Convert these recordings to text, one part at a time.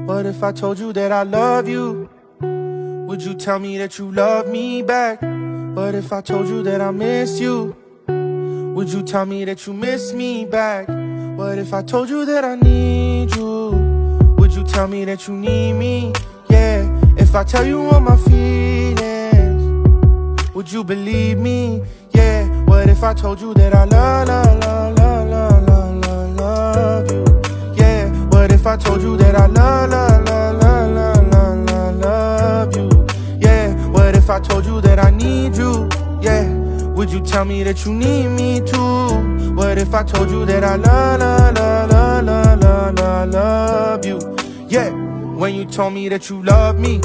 What if I told you that I love you? Would you tell me that you love me back? What if I told you that I miss you? Would you tell me that you miss me back? What if I told you that I need you? Would you tell me that you need me? Yeah, if I tell you all my feelings, would you believe me? Yeah, what if I told you that I love you? Yeah, what if I told you that I love you? Yeah, what if I told you that I need you? Yeah, would you tell me that you need me too? What if I told you that I love you? Yeah, when you told me that you love me,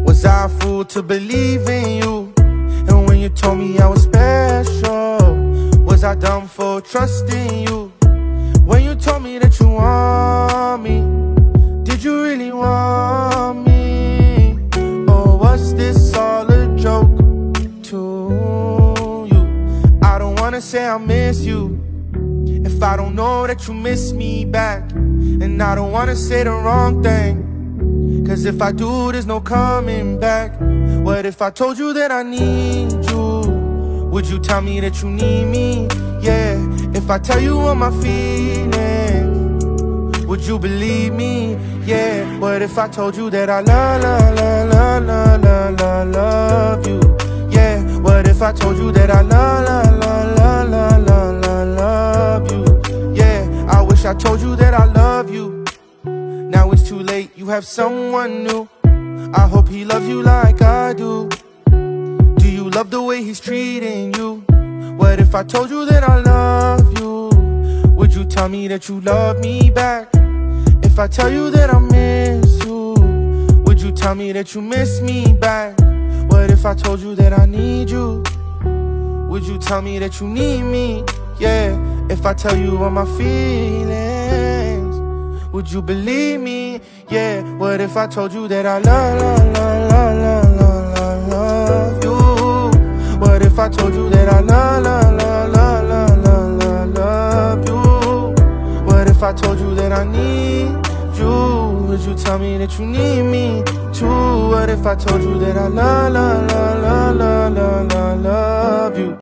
was I a fool to believe in you? And when you told me I was special, was I dumb for trusting you? When you told me that you want me, did you really want me? Or was this all a joke to you? I don't wanna say I miss you if I don't know that you miss me back. And I don't wanna say the wrong thing, cause if I do, there's no coming back. What if I told you that I need you? Would you tell me that you need me? Yeah, if I tell you all my feelings, would you believe me? Yeah, what if I told you that I love you? Yeah, what if I told you that I love you? Yeah, I wish I told you that I love you. Now it's too late, you have someone new. I hope he loves you like I do. Do you love the way he's treating you? What if I told you that I love you? Would you tell me that you love me back? If I tell you that I miss you, would you tell me that you miss me back? What if I told you that I need you? Would you tell me that you need me? Yeah, if I tell you all my feelings, would you believe me? Yeah, what if I told you that I love you? What if I told you that I love you? What if I told you that I need you? Would you tell me that you need me too? What if I told you that I love you?